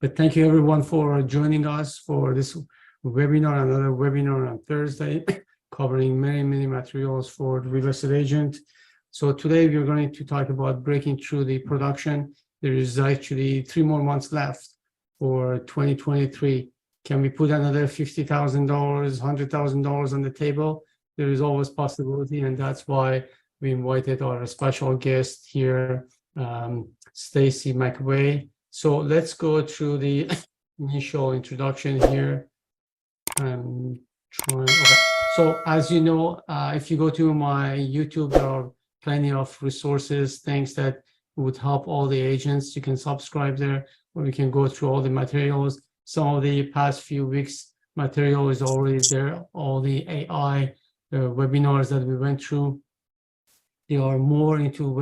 But thank you everyone for joining us for this webinar, another webinar on Thursday, covering many materials for the real estate agent. So today we're going to talk about breaking through the production. There is actually 3 more months left for 2023. Can we put another $50,000, $100,000 on the table? There is always possibility, and that's why we invited our special guest here, Stacy McQuay. So let's go through the initial introduction here. Okay. So as you know, if you go to my YouTube, there are plenty of resources, things that would help all the agents. You can subscribe there, or you can go through all the materials. Some of the past few weeks material is already there. All the AI webinars that we went through, they are more into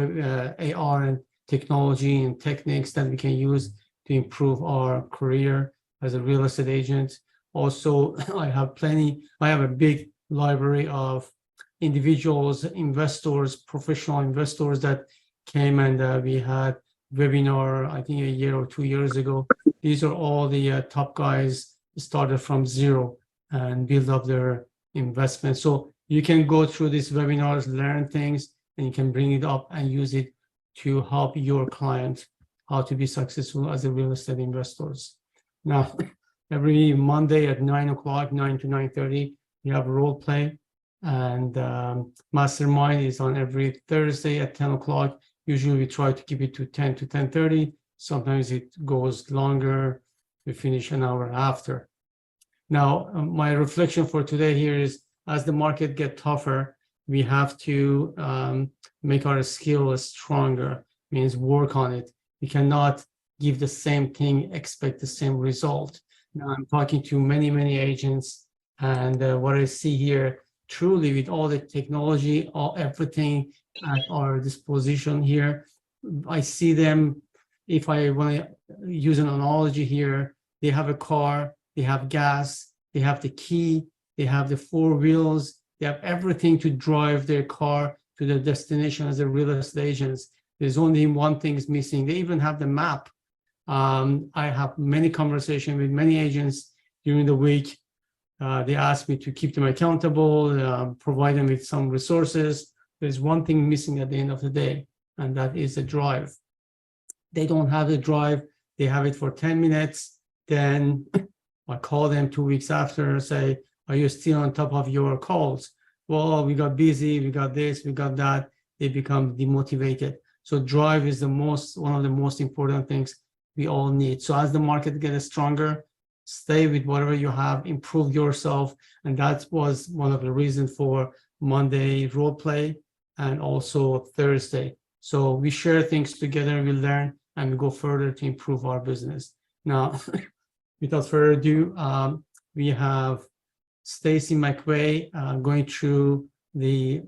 AR and technology and techniques that we can use to improve our career as a real estate agent. Also, I have a big library of individuals, investors, professional investors that came, and we had webinar, I think a year or 2 years ago. These are all the top guys started from zero and build up their investment. So you can go through these webinars, learn things, and you can bring it up and use it to help your client how to be successful as a real estate investors. Now, every Monday at 9 o'clock, 9 to 9:30, we have role play, and Mastermind is on every Thursday at 10 o'clock. Usually we try to keep it to 10 to 10:30. Sometimes it goes longer. We finish an hour after. Now, my reflection for today here is, as the market gets tougher, we have to make our skills stronger, means work on it. We cannot give the same thing, expect the same result. Now, I'm talking to many agents, and what I see here, truly with all the technology, everything at our disposition here, I see them, if I want to use an analogy here, they have a car, they have gas, they have the key, they have the 4 wheels, they have everything to drive their car to their destination as a real estate agents. There's only one thing is missing. They even have the map. I have many conversations with many agents during the week. They ask me to keep them accountable, provide them with some resources. There's one thing missing at the end of the day, and that is a drive. They don't have the drive. They have it for 10 minutes. Then I call them 2 weeks after and say, are you still on top of your calls? Well, we got busy, we got this, we got that. They become demotivated. So drive is one of the most important things we all need. So as the market gets stronger, stay with whatever you have, improve yourself. And that was one of the reasons for Monday role play and also Thursday. So we share things together, we learn, and we go further to improve our business. Now, without further ado, we have Stacy McQuay going through the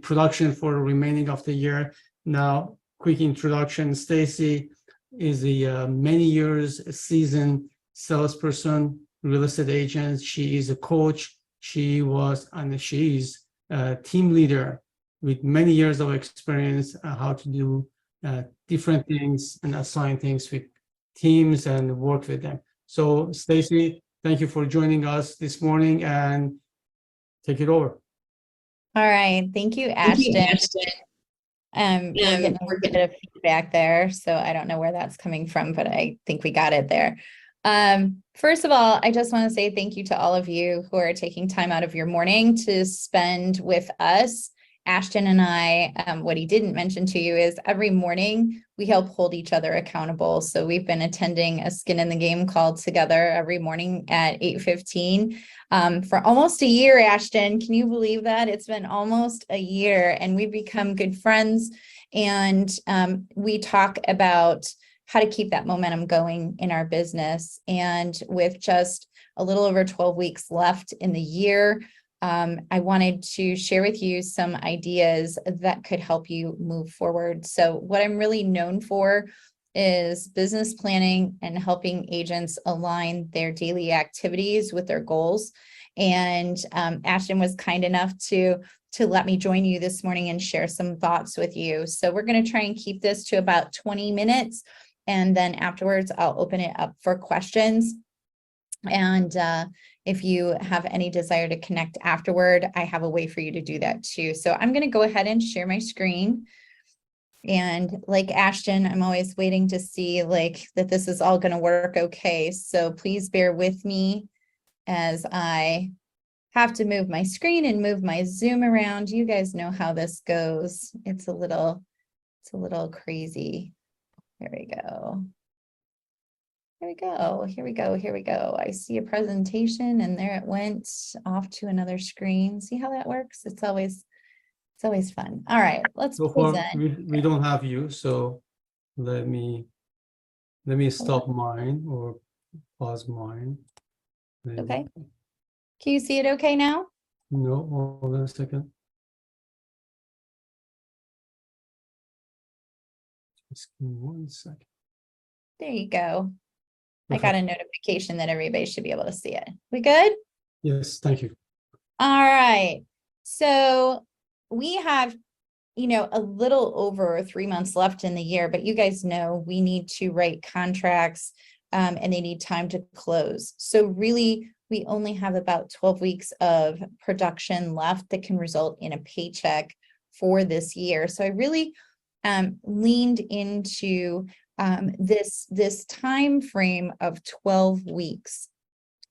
production for the remaining of the year. Now, quick introduction. Stacy is a many years seasoned salesperson, real estate agent. She is a coach. She was and she is a team leader with many years of experience how to do different things and assign things with teams and work with them. So Stacy, thank you for joining us this morning, and take it over. All right. Thank you, Ashton. We're getting a bit of feedback there, so I don't know where that's coming from, but I think we got it there. First of all, I just want to say thank you to all of you who are taking time out of your morning to spend with us. Ashton and I, what he didn't mention to you is every morning we help hold each other accountable. So we've been attending a skin in the game call together every morning at 8:15 for almost a year, Ashton. Can you believe that? It's been almost a year, and we've become good friends. And we talk about how to keep that momentum going in our business. And with just a little over 12 weeks left in the year, I wanted to share with you some ideas that could help you move forward. So what I'm really known for is business planning and helping agents align their daily activities with their goals. And Ashton was kind enough to let me join you this morning and share some thoughts with you. So we're going to try and keep this to about 20 minutes. And then afterwards, I'll open it up for questions. And if you have any desire to connect afterward, I have a way for you to do that too. So I'm going to go ahead and share my screen. And like Ashton, I'm always waiting to see like that this is all going to work okay. So please bear with me as I have to move my screen and move my Zoom around. You guys know how this goes. It's a little crazy. Here we go. Here we go. Here we go. Here we go. I see a presentation and there it went off to another screen. See how that works? It's always fun. All right, let's So far, present. we don't have you, so let me stop mine or pause mine. Maybe. Okay. Can you see it okay now? No, hold on a second. Just give me 1 second. There you go. I Okay. got a notification that everybody should be able to see it. We good? Yes, thank you. All right. So we have, a little over 3 months left in the year, but you guys know we need to write contracts and they need time to close. So really, we only have about 12 weeks of production left that can result in a paycheck for this year. So I really leaned into this time frame of 12 weeks.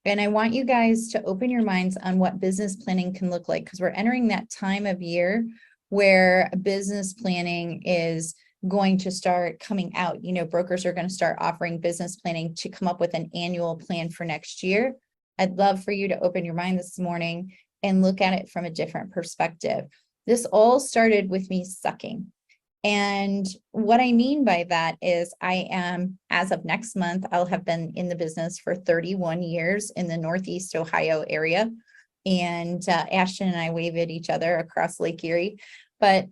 And I want you guys to open your minds on what business planning can look like, because we're entering that time of year where business planning is going to start coming out. Brokers are going to start offering business planning to come up with an annual plan for next year. I'd love for you to open your mind this morning and look at it from a different perspective. This all started with me sucking. And what I mean by that is I am, as of next month, I'll have been in the business for 31 years in the Northeast Ohio area. And Ashton and I wave at each other across Lake Erie. But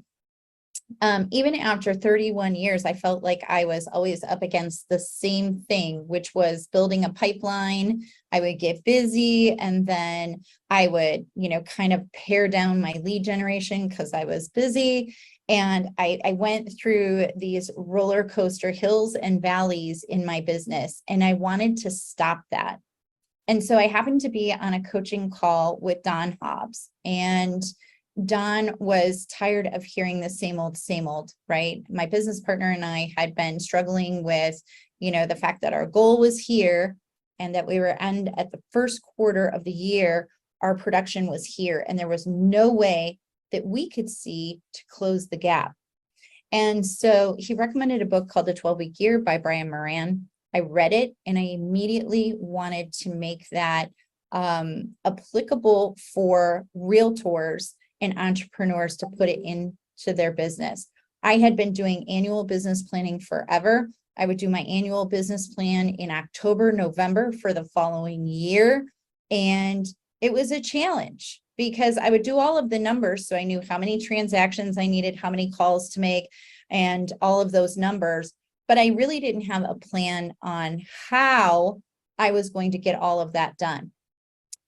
even after 31 years, I felt like I was always up against the same thing, which was building a pipeline. I would get busy and then I would, kind of pare down my lead generation because I was busy. And I went through these roller coaster hills and valleys in my business, and I wanted to stop that. And so I happened to be on a coaching call with Don Hobbs, and Don was tired of hearing the same old, right? My business partner and I had been struggling with, the fact that our goal was here and that we were at the first quarter of the year, our production was here, and there was no way that we could see to close the gap. And so he recommended a book called The 12-Week Year by Brian Moran. I read it and I immediately wanted to make that applicable for realtors and entrepreneurs to put it into their business. I had been doing annual business planning forever. I would do my annual business plan in October, November for the following year. And it was a challenge because I would do all of the numbers. So I knew how many transactions I needed, how many calls to make, and all of those numbers. But I really didn't have a plan on how I was going to get all of that done.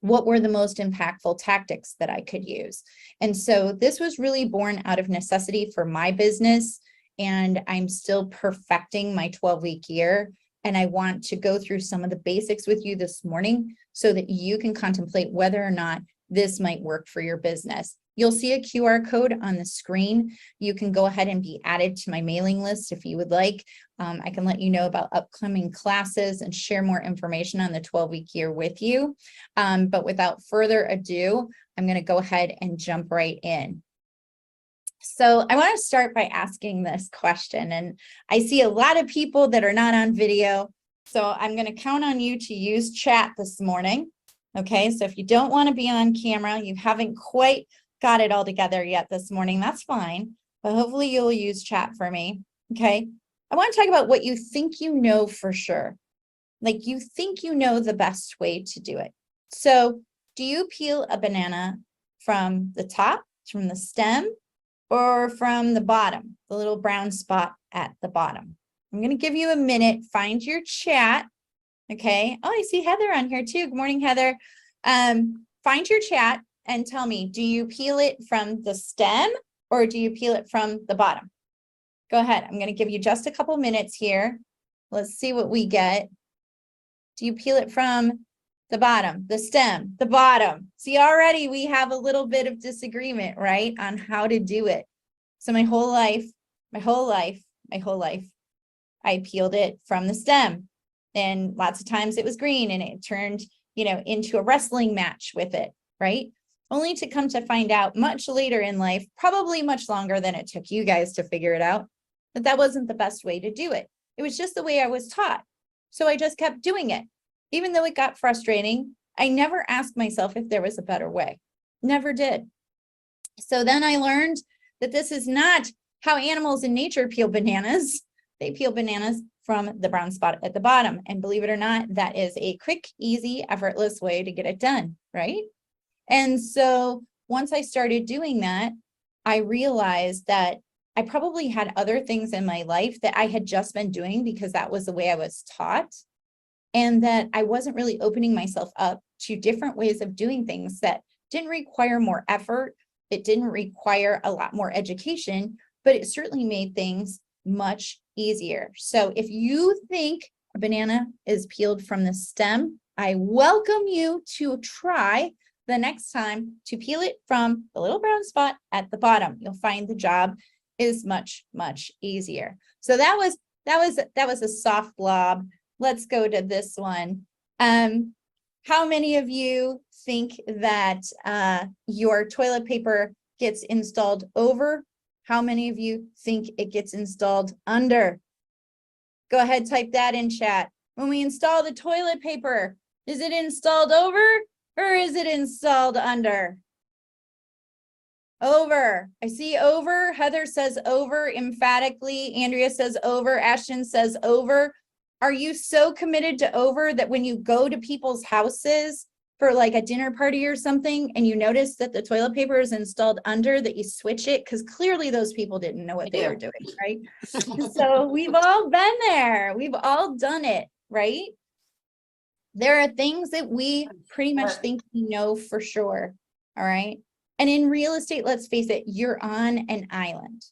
What were the most impactful tactics that I could use? And so this was really born out of necessity for my business. And I'm still perfecting my 12-week year. And I want to go through some of the basics with you this morning so that you can contemplate whether or not this might work for your business. You'll see a QR code on the screen. You can go ahead and be added to my mailing list if you would like. I can let you know about upcoming classes and share more information on the 12-week year with you. But without further ado, I'm going to go ahead and jump right in. So I want to start by asking this question, and I see a lot of people that are not on video. So I'm going to count on you to use chat this morning. Okay, so if you don't want to be on camera, you haven't quite got it all together yet this morning, that's fine. But hopefully you'll use chat for me. Okay, I want to talk about what you think you know for sure. Like you think you know the best way to do it. So do you peel a banana from the top, from the stem, or from the bottom, the little brown spot at the bottom? I'm going to give you a minute. Find your chat. Okay. Oh, I see Heather on here too. Good morning, Heather. Find your chat and tell me, do you peel it from the stem or do you peel it from the bottom? Go ahead. I'm going to give you just a couple minutes here. Let's see what we get. Do you peel it from the bottom, the stem, the bottom? See, already we have a little bit of disagreement, right, on how to do it. So my whole life, I peeled it from the stem. And lots of times it was green and it turned, into a wrestling match with it, right? Only to come to find out much later in life, probably much longer than it took you guys to figure it out, that wasn't the best way to do it. It was just the way I was taught. So I just kept doing it. Even though it got frustrating, I never asked myself if there was a better way. Never did. So then I learned that this is not how animals in nature peel bananas. They peel bananas from the brown spot at the bottom. And believe it or not, that is a quick, easy, effortless way to get it done, right? And so once I started doing that, I realized that I probably had other things in my life that I had just been doing because that was the way I was taught. And that I wasn't really opening myself up to different ways of doing things that didn't require more effort. It didn't require a lot more education, but it certainly made things much easier. So if you think a banana is peeled from the stem, I welcome you to try the next time to peel it from the little brown spot at the bottom. You'll find the job is much, much easier. So that was a soft blob. Let's go to this one. How many of you think that your toilet paper gets installed over? How many of you think it gets installed under? Go ahead, type that in chat. When we install the toilet paper, is it installed over or is it installed under? Over. I see over. Heather says over emphatically. Andrea says over. Ashton says over. Are you so committed to over that when you go to people's houses for like a dinner party or something and you notice that the toilet paper is installed under, that you switch it? Because clearly those people didn't know what they were doing, right? So we've all been there. We've all done it, right? There are things that we pretty much think we know for sure, all right? And in real estate, let's face it, you're on an island,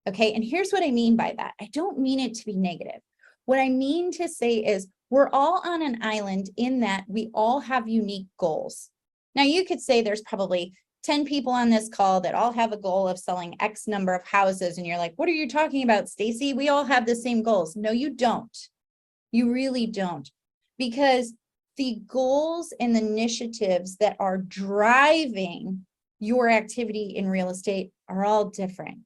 okay? And here's what I mean by that. I don't mean it to be negative. What I mean to say is we're all on an island in that we all have unique goals. Now, you could say there's probably 10 people on this call that all have a goal of selling X number of houses. And you're like, what are you talking about, Stacy? We all have the same goals. No, you don't. You really don't. Because the goals and the initiatives that are driving your activity in real estate are all different.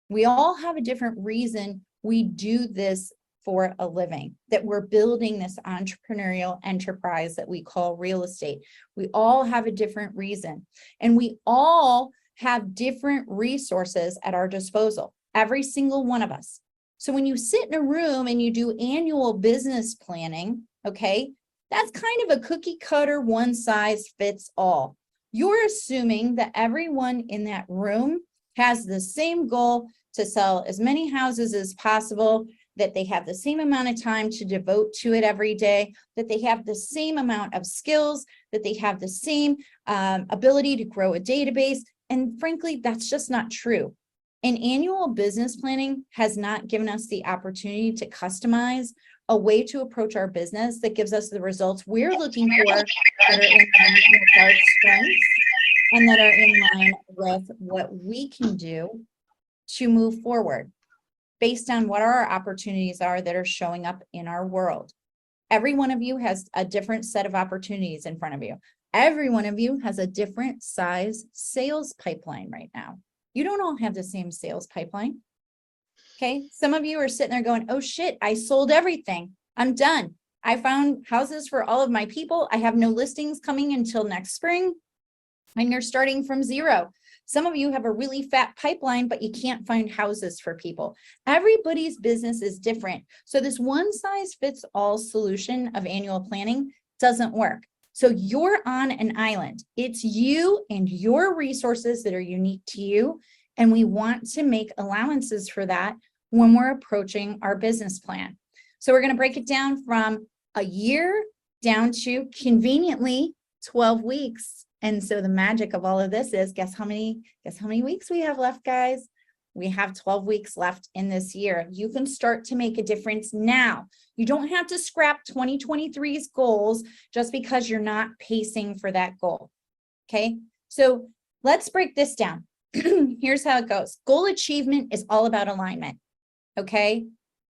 We all have a different reason we do this for a living, that we're building this entrepreneurial enterprise that we call real estate. We all have a different reason, and we all have different resources at our disposal, every single one of us. So when you sit in a room and you do annual business planning, okay, that's kind of a cookie cutter, one size fits all. You're assuming that everyone in that room has the same goal to sell as many houses as possible, that they have the same amount of time to devote to it every day, that they have the same amount of skills, that they have the same ability to grow a database. And frankly, that's just not true. And annual business planning has not given us the opportunity to customize a way to approach our business that gives us the results we're looking for, that are in line with our strengths and that are in line with what we can do to move forward, based on what our opportunities are that are showing up in our world. Every one of you has a different set of opportunities in front of you. Every one of you has a different size sales pipeline right now. You don't all have the same sales pipeline. Okay, some of you are sitting there going, oh shit, I sold everything. I'm done. I found houses for all of my people. I have no listings coming until next spring. And you're starting from zero. Some of you have a really fat pipeline, but you can't find houses for people. Everybody's business is different. So this one size fits all solution of annual planning doesn't work. So you're on an island. It's you and your resources that are unique to you. And we want to make allowances for that when we're approaching our business plan. So we're going to break it down from a year down to conveniently 12 weeks. And so the magic of all of this is, guess how many weeks we have left, guys? We have 12 weeks left in this year. You can start to make a difference now. You don't have to scrap 2023's goals just because you're not pacing for that goal. Okay, so let's break this down. Here's how it goes. Goal achievement is all about alignment. Okay,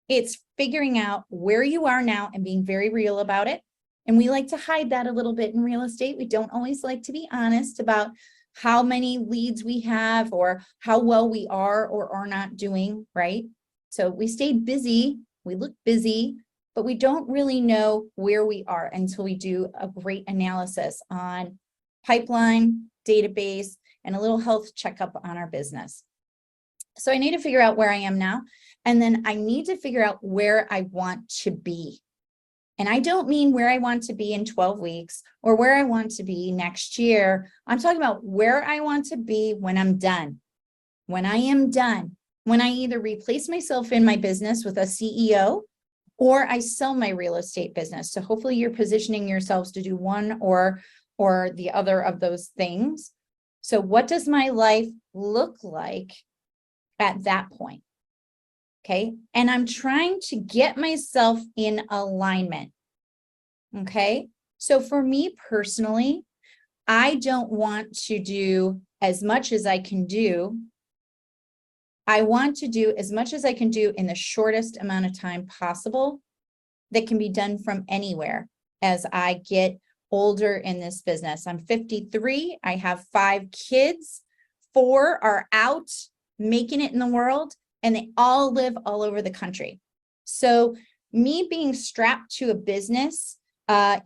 it's figuring out where you are now and being very real about it. And we like to hide that a little bit in real estate. We don't always like to be honest about how many leads we have or how well we are or are not doing, right? So we stay busy, we look busy, but we don't really know where we are until we do a great analysis on pipeline, database, and a little health checkup on our business. So I need to figure out where I am now, and then I need to figure out where I want to be. And I don't mean where I want to be in 12 weeks or where I want to be next year. I'm talking about where I want to be when I'm done. When I am done, when I either replace myself in my business with a CEO or I sell my real estate business. So hopefully you're positioning yourselves to do one or the other of those things. So what does my life look like at that point? Okay, and I'm trying to get myself in alignment. Okay, so for me personally, I don't want to do as much as I can do. I want to do as much as I can do in the shortest amount of time possible that can be done from anywhere as I get older in this business. I'm 53, I have 5 kids, 4 are out making it in the world, and they all live all over the country. So me being strapped to a business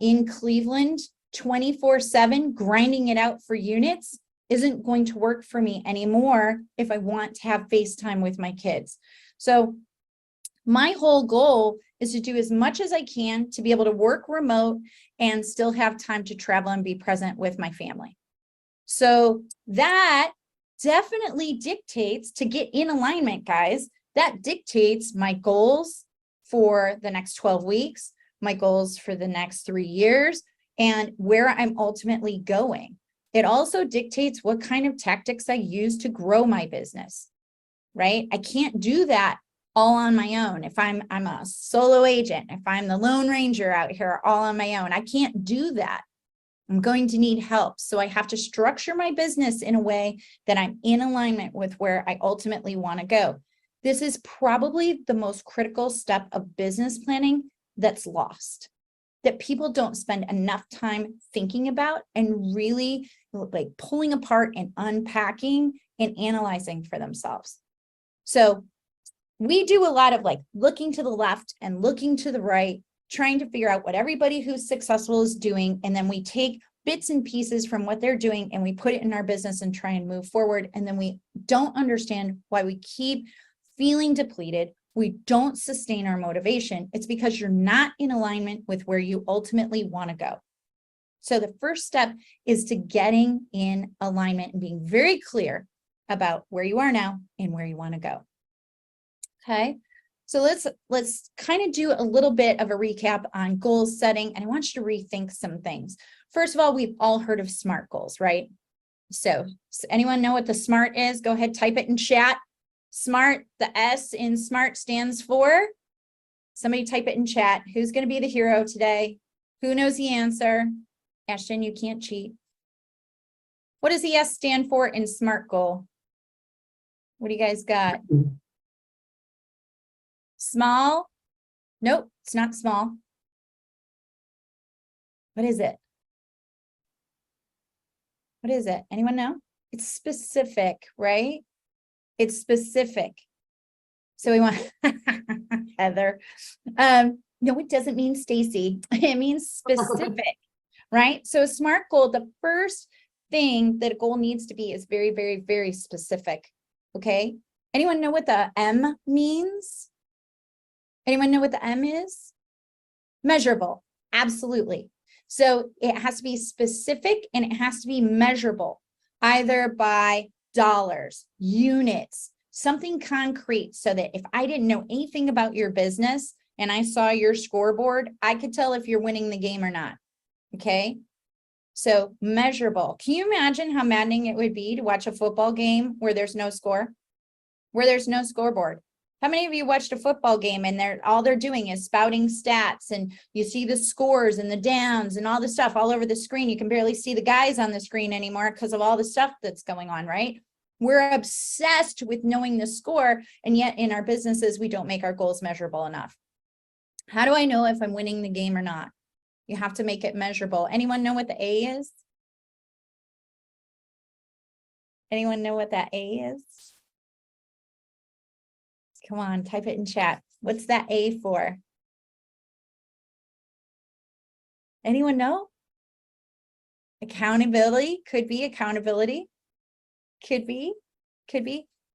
in Cleveland 24/7, grinding it out for units isn't going to work for me anymore if I want to have FaceTime with my kids. So my whole goal is to do as much as I can to be able to work remote and still have time to travel and be present with my family. So that definitely dictates, to get in alignment, guys, that dictates my goals for the next 12 weeks, my goals for the next 3 years, and where I'm ultimately going. It also dictates what kind of tactics I use to grow my business, right? I can't do that all on my own. If I'm a solo agent, if I'm the Lone Ranger out here all on my own, I can't do that. I'm going to need help. So I have to structure my business in a way that I'm in alignment with where I ultimately want to go. This is probably the most critical step of business planning that's lost, that people don't spend enough time thinking about and really like pulling apart and unpacking and analyzing for themselves. So we do a lot of like looking to the left and looking to the right, trying to figure out what everybody who's successful is doing. And then we take bits and pieces from what they're doing and we put it in our business and try and move forward. And then we don't understand why we keep feeling depleted. We don't sustain our motivation. It's because you're not in alignment with where you ultimately want to go. So the first step is to getting in alignment and being very clear about where you are now and where you want to go. Okay. So let's kind of do a little bit of a recap on goal setting, and I want you to rethink some things. First of all, we've all heard of SMART goals, right? So anyone know what the SMART is? Go ahead, type it in chat. SMART, the S in SMART stands for, somebody type it in chat. Who's going to be the hero today? Who knows the answer? Ashton, you can't cheat. What does the S stand for in SMART goal? What do you guys got? Small? Nope, it's not small. What is it? What is it? Anyone know? It's specific, right? It's specific. So we want Heather. No, it doesn't mean Stacy. It means specific, right? So a SMART goal, the first thing that a goal needs to be is very, very, very specific. Okay. Anyone know what the M means? Anyone know what the M is? Measurable. Absolutely. So it has to be specific and it has to be measurable, either by dollars, units, something concrete, so that if I didn't know anything about your business and I saw your scoreboard, I could tell if you're winning the game or not. Okay. So measurable. Can you imagine how maddening it would be to watch a football game where there's no score? where there's no scoreboard? How many of you watched a football game and all they're doing is spouting stats, and you see the scores and the downs and all the stuff all over the screen? You can barely see the guys on the screen anymore because of all the stuff that's going on, right? We're obsessed with knowing the score, and yet in our businesses, we don't make our goals measurable enough. How do I know if I'm winning the game or not? You have to make it measurable. Anyone know what the A is? Anyone know what that A is? Come on, type it in chat. What's that A for? Anyone know? Accountability, could be accountability. Could be.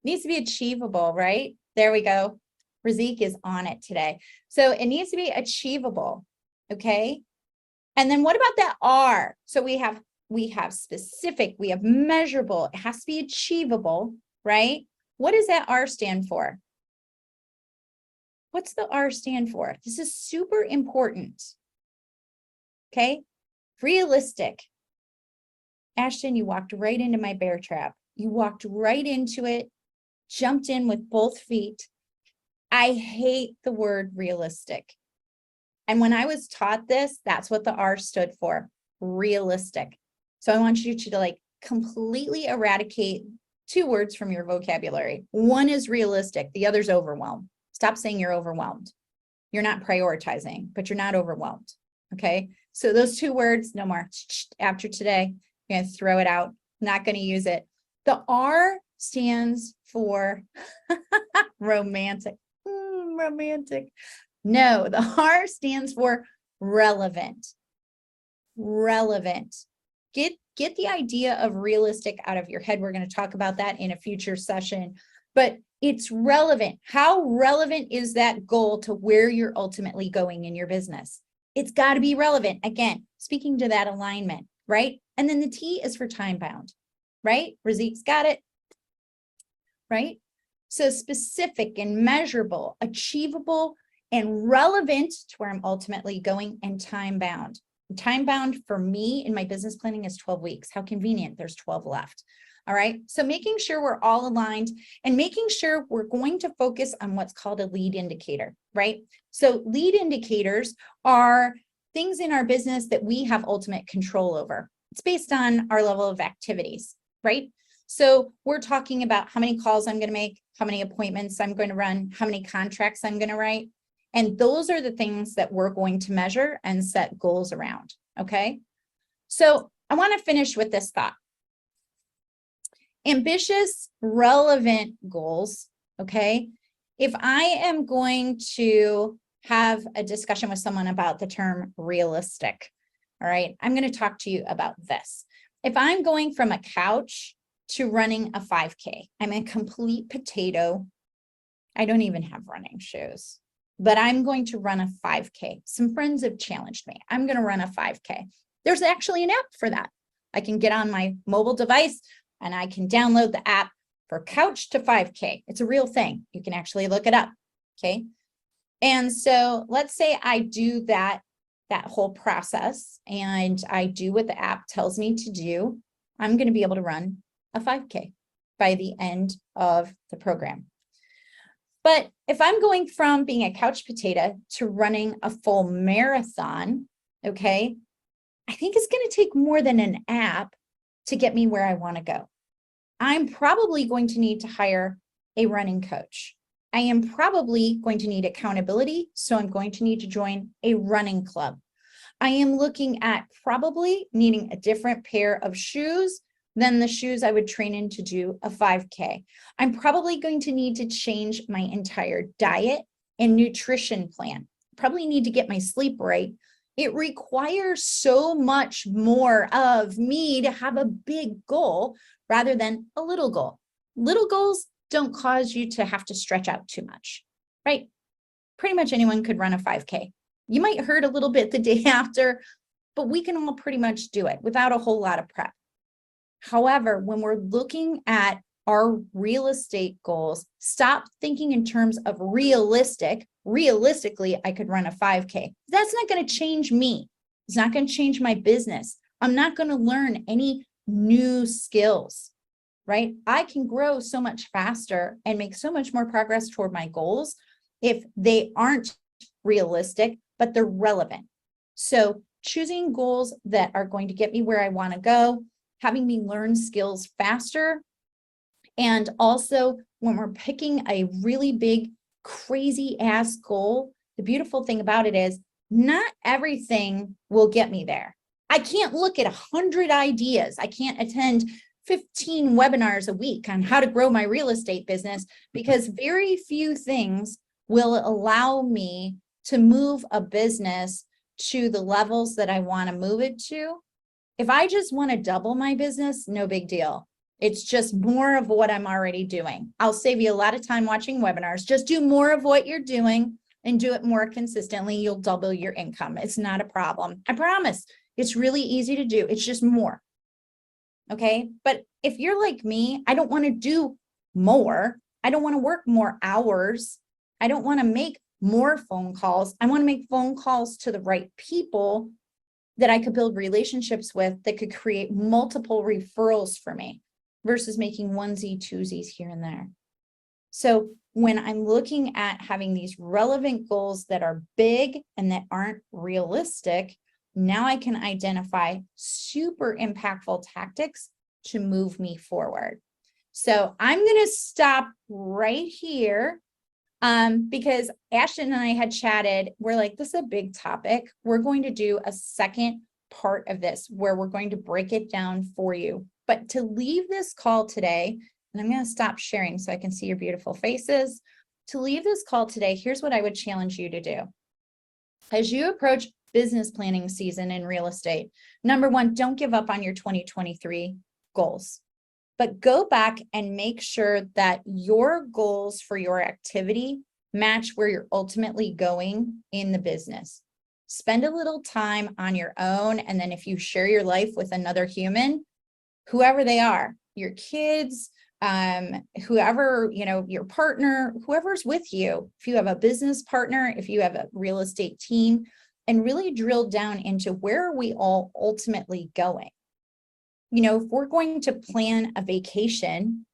Needs to be achievable, right? There we go. Razik is on it today. So it needs to be achievable, okay? And then what about that R? So we have specific, we have measurable, it has to be achievable, right? What does that R stand for? What's the R stand for? This is super important. Okay, realistic. Ashton, you walked right into my bear trap. You walked right into it, jumped in with both feet. I hate the word realistic. And when I was taught this, that's what the R stood for, realistic. So I want you to like completely eradicate 2 words from your vocabulary. One is realistic, the other's overwhelmed. Stop saying you're overwhelmed. You're not prioritizing, but you're not overwhelmed. Okay. So those 2 words, no more. After today, I'm going to throw it out. Not going to use it. The R stands for romantic. Romantic. No, the R stands for relevant. Relevant. Get the idea of realistic out of your head. We're going to talk about that in a future session, but it's relevant. How relevant is that goal to where you're ultimately going in your business? It's got to be relevant. Again, speaking to that alignment, right? And then the T is for time bound, right? Razik's got it, right? So specific and measurable, achievable, and relevant to where I'm ultimately going, and time bound. Time bound for me in my business planning is 12 weeks. How convenient. There's 12 left. All right. So making sure we're all aligned and making sure we're going to focus on what's called a lead indicator, right? So lead indicators are things in our business that we have ultimate control over. It's based on our level of activities, right? So we're talking about how many calls I'm going to make, how many appointments I'm going to run, how many contracts I'm going to write. And those are the things that we're going to measure and set goals around, okay? So I want to finish with this thought. Ambitious, relevant goals, okay? If I am going to have a discussion with someone about the term realistic, all right, I'm going to talk to you about this. If I'm going from a couch to running a 5K, I'm a complete potato. I don't even have running shoes, but I'm going to run a 5K. Some friends have challenged me. I'm going to run a 5K. There's actually an app for that. I can get on my mobile device and I can download the app for couch to 5K. It's a real thing. You can actually look it up. Okay. And so let's say I do that whole process and I do what the app tells me to do. I'm going to be able to run a 5K by the end of the program. But if I'm going from being a couch potato to running a full marathon, okay, I think it's going to take more than an app to get me where I want to go. I'm probably going to need to hire a running coach. I am probably going to need accountability, so I'm going to need to join a running club. I am looking at probably needing a different pair of shoes than the shoes I would train in to do a 5K. I'm probably going to need to change my entire diet and nutrition plan. Probably need to get my sleep right. It requires so much more of me to have a big goal rather than a little goal. Little goals don't cause you to have to stretch out too much, right? Pretty much anyone could run a 5K. You might hurt a little bit the day after, but we can all pretty much do it without a whole lot of prep. However, when we're looking at our real estate goals, stop thinking in terms of realistic. Realistically, I could run a 5K. That's not going to change me. It's not going to change my business. I'm not going to learn any new skills, right? I can grow so much faster and make so much more progress toward my goals if they aren't realistic, but they're relevant. So choosing goals that are going to get me where I want to go, having me learn skills faster. And also when we're picking a really big, crazy ass goal, the beautiful thing about it is not everything will get me there. I can't look at 100 ideas. I can't attend 15 webinars a week on how to grow my real estate business, because very few things will allow me to move a business to the levels that I want to move it to. If I just want to double my business, no big deal. It's just more of what I'm already doing. I'll save you a lot of time watching webinars. Just do more of what you're doing and do it more consistently. You'll double your income. It's not a problem. I promise. It's really easy to do. It's just more. Okay. But if you're like me, I don't want to do more. I don't want to work more hours. I don't want to make more phone calls. I want to make phone calls to the right people that I could build relationships with that could create multiple referrals for me versus making onesie twosies here and there. So when I'm looking at having these relevant goals that are big and that aren't realistic, now I can identify super impactful tactics to move me forward. So I'm going to stop right here because Ashton and I had chatted. We're like, this is a big topic. We're going to do a second part of this where we're going to break it down for you. But to leave this call today, and I'm going to stop sharing so I can see your beautiful faces. To leave this call today, here's what I would challenge you to do. As you approach business planning season in real estate, number one, don't give up on your 2023 goals, but go back and make sure that your goals for your activity match where you're ultimately going in the business. Spend a little time on your own. And then if you share your life with another human, whoever they are, your kids, whoever, your partner, whoever's with you, if you have a business partner, if you have a real estate team, and really drill down into where are we all ultimately going. If we're going to plan a vacation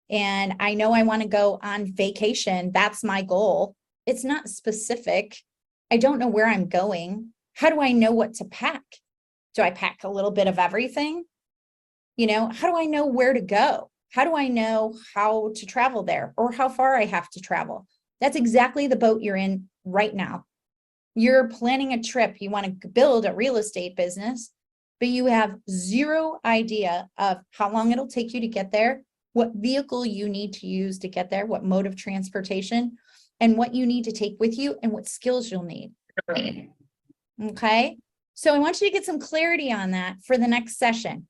and I know I want to go on vacation, that's my goal. It's not specific. I don't know where I'm going. How do I know what to pack? Do I pack a little bit of everything? How do I know where to go? How do I know how to travel there or how far I have to travel? That's exactly the boat you're in right now. You're planning a trip. You want to build a real estate business, but you have zero idea of how long it'll take you to get there, what vehicle you need to use to get there, what mode of transportation, and what you need to take with you and what skills you'll need. Okay. So I want you to get some clarity on that for the next session.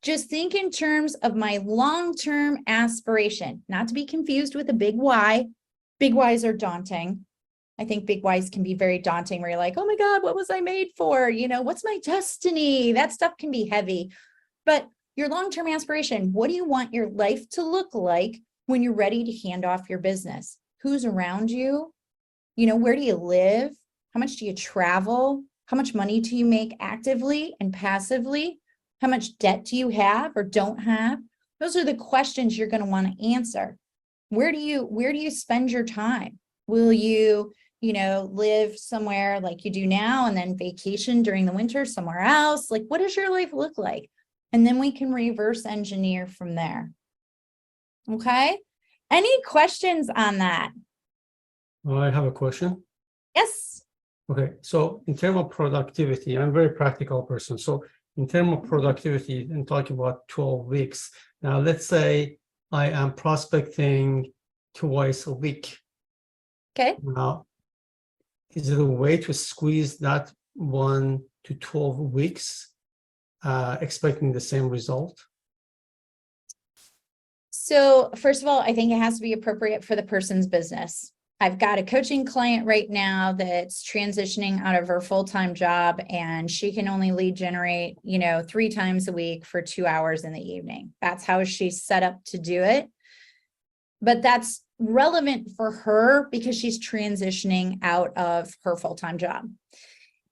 Just think in terms of my long-term aspiration, not to be confused with a big why. Big whys are daunting. I think big whys can be very daunting where you're like, oh my God, what was I made for? What's my destiny? That stuff can be heavy. But your long-term aspiration, what do you want your life to look like when you're ready to hand off your business? Who's around you? Where do you live? How much do you travel? How much money do you make actively and passively? How much debt do you have or don't have? Those are the questions you're going to want to answer. Where do you spend your time? Will you, live somewhere like you do now and then vacation during the winter somewhere else? Like, what does your life look like? And then we can reverse engineer from there. Okay. Any questions on that? I have a question. Yes. Okay. So in terms of productivity, I'm a very practical person. So in terms of productivity, and talking about 12 weeks. Now, let's say I am prospecting twice a week. Okay. Now, is there a way to squeeze that 1 to 12 weeks, expecting the same result? So first of all, I think it has to be appropriate for the person's business. I've got a coaching client right now that's transitioning out of her full-time job, and she can only lead generate, 3 times a week for 2 hours in the evening. That's how she's set up to do it. But that's relevant for her because she's transitioning out of her full-time job.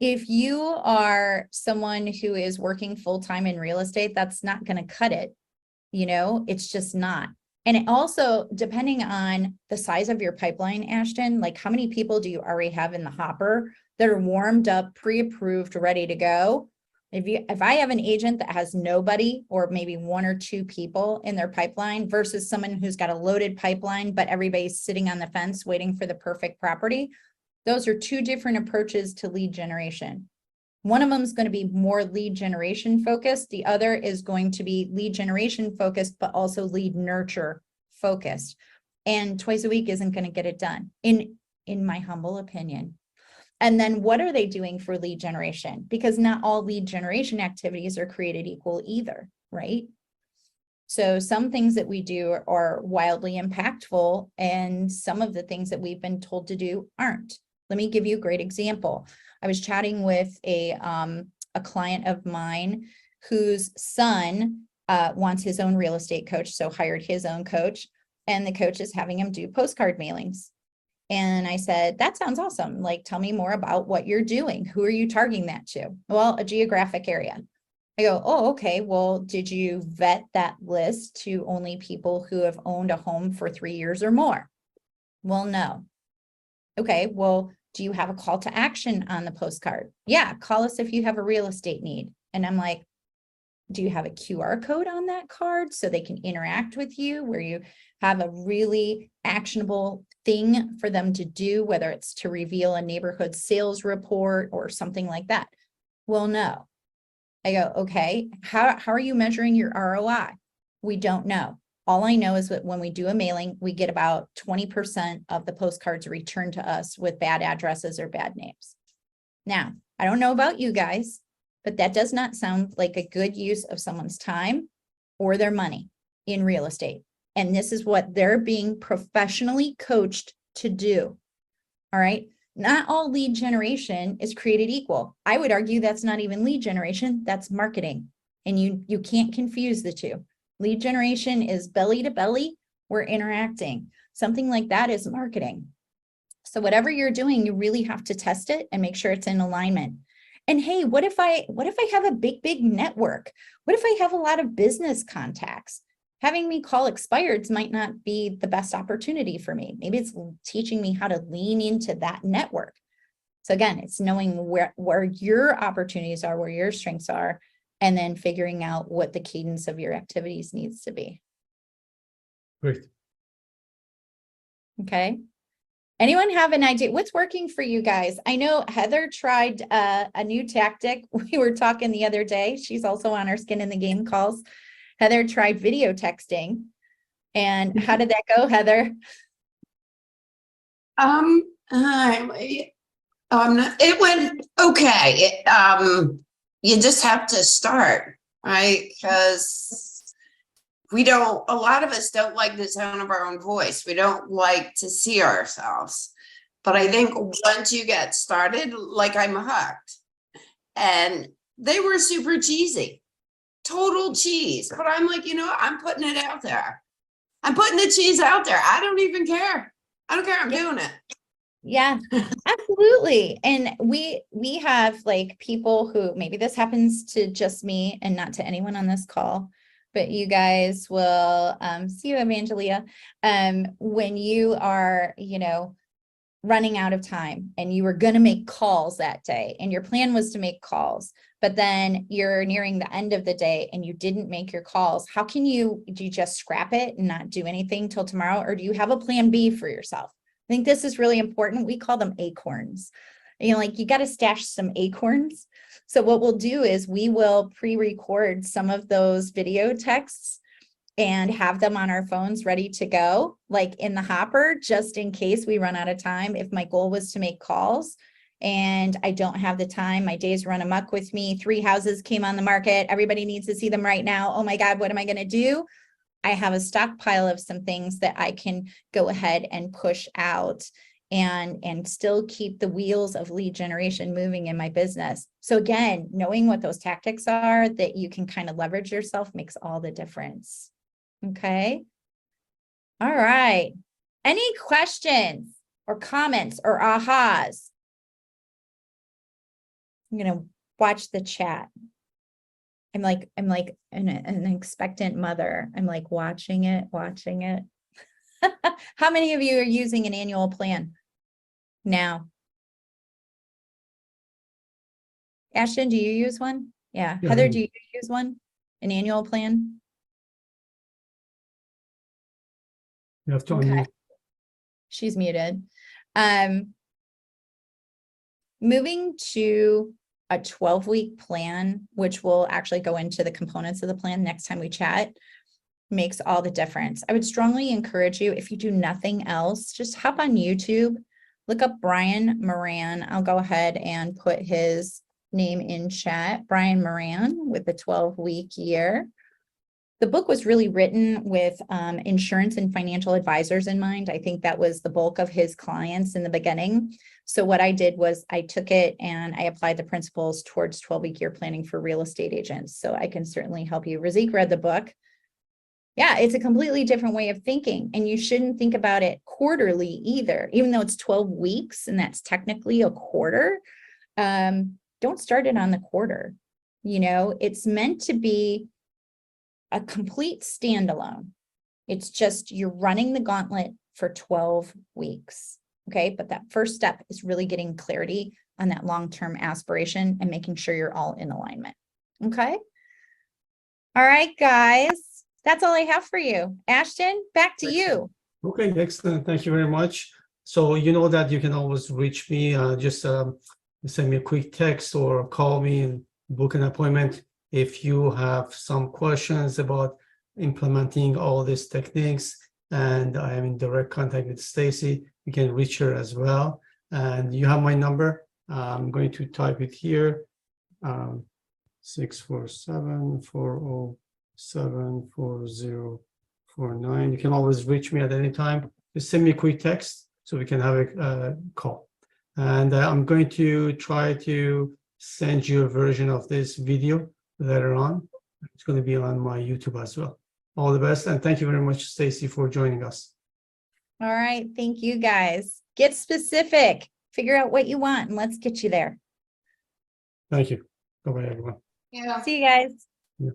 If you are someone who is working full-time in real estate, that's not going to cut it. It's just not. And it also, depending on the size of your pipeline, Ashton, like how many people do you already have in the hopper that are warmed up, pre-approved, ready to go? If I have an agent that has nobody or maybe one or two people in their pipeline versus someone who's got a loaded pipeline, but everybody's sitting on the fence waiting for the perfect property, those are two different approaches to lead generation. One of them is going to be more lead generation focused. The other is going to be lead generation focused, but also lead nurture focused. And twice a week isn't going to get it done, in my humble opinion. And then what are they doing for lead generation? Because not all lead generation activities are created equal either, right? So some things that we do are wildly impactful, and some of the things that we've been told to do aren't. Let me give you a great example. I was chatting with a client of mine whose son wants his own real estate coach, so hired his own coach, and the coach is having him do postcard mailings. And I said, that sounds awesome. Like, tell me more about what you're doing. Who are you targeting that to? Well, a geographic area. I go, oh, okay. Well, did you vet that list to only people who have owned a home for 3 years or more? Well, no. Okay, well, do you have a call to action on the postcard? Yeah, call us if you have a real estate need. And I'm like, do you have a QR code on that card so they can interact with you, where you have a really actionable thing for them to do, whether it's to reveal a neighborhood sales report or something like that? Well, no. I go, okay, how are you measuring your ROI? We don't know. All I know is that when we do a mailing, we get about 20% of the postcards returned to us with bad addresses or bad names. Now, I don't know about you guys, but that does not sound like a good use of someone's time or their money in real estate. And this is what they're being professionally coached to do. All right. Not all lead generation is created equal. I would argue that's not even lead generation, that's marketing. And you can't confuse the two. Lead generation is belly to belly, we're interacting. Something like that is marketing. So whatever you're doing, you really have to test it and make sure it's in alignment. And hey, what if I have a big network? What if I have a lot of business contacts? Having me call expireds might not be the best opportunity for me. Maybe it's teaching me how to lean into that network. So again, it's knowing where your opportunities are, where your strengths are, and then figuring out what the cadence of your activities needs to be. Great. Okay. Anyone have an idea? What's working for you guys? I know Heather tried a new tactic. We were talking the other day. She's also on our Skin in the Game calls. Heather tried video texting. And how did that go, Heather? It went okay. You just have to start, right? Because a lot of us don't like the sound of our own voice. We don't like to see ourselves. But I think once you get started, like, I'm hooked. And they were super cheesy, total cheese. But I'm like, I'm putting it out there. I'm putting the cheese out there. I don't even care. I don't care. I'm doing it. Yeah, absolutely. And we have like people who, maybe this happens to just me and not to anyone on this call, but you guys will see you, Evangelia, when you are, running out of time and you were going to make calls that day and your plan was to make calls, but then you're nearing the end of the day and you didn't make your calls. Do you just scrap it and not do anything till tomorrow? Or do you have a plan B for yourself? I think this is really important. We call them acorns. You got to stash some acorns. So what we'll do is we will pre-record some of those video texts and have them on our phones ready to go, like in the hopper, just in case we run out of time. If my goal was to make calls and I don't have the time, my days run amok with me. 3 houses came on the market. Everybody needs to see them right now. Oh my God, what am I going to do? I have a stockpile of some things that I can go ahead and push out and still keep the wheels of lead generation moving in my business. So again, knowing what those tactics are that you can kind of leverage yourself makes all the difference. Okay. All right. Any questions or comments or ahas? I'm going to watch the chat. I'm like an expectant mother. I'm like watching it. How many of you are using an annual plan now? Ashton, do you use one? Yeah. Yeah, Heather, do you use one? An annual plan? you have to Okay. unmute. She's muted. Moving to a 12-week plan, which will actually go into the components of the plan next time we chat, makes all the difference. I would strongly encourage you, if you do nothing else, just hop on YouTube, look up Brian Moran. I'll go ahead and put his name in chat, Brian Moran with the 12-week year. The book was really written with insurance and financial advisors in mind. I think that was the bulk of his clients in the beginning. So what I did was I took it and I applied the principles towards 12-week year planning for real estate agents. So I can certainly help you. Razik read the book. Yeah, it's a completely different way of thinking. And you shouldn't think about it quarterly either, even though it's 12 weeks and that's technically a quarter. Don't start it on the quarter. You know, it's meant to be a complete standalone. It's just you're running the gauntlet for 12 weeks. Okay. But that first step is really getting clarity on that long-term aspiration and making sure you're all in alignment. Okay. All right, guys. That's all I have for you. Ashton, back to you. Okay, excellent. Thank you very much. So you know that you can always reach me. Just send me a quick text or call me and book an appointment. If you have some questions about implementing all these techniques, and I am in direct contact with Stacy, you can reach her as well. And you have my number. I'm going to type it here. 647-407-4049. You can always reach me at any time. Just send me a quick text so we can have a call. And I'm going to try to send you a version of this video later on. It's going to be on my YouTube as well. All the best. And thank you very much, Stacy, for joining us. All right. Thank you, guys. Get specific. Figure out what you want and let's get you there. Thank you. Bye-bye, everyone. Yeah. See you guys. Yeah.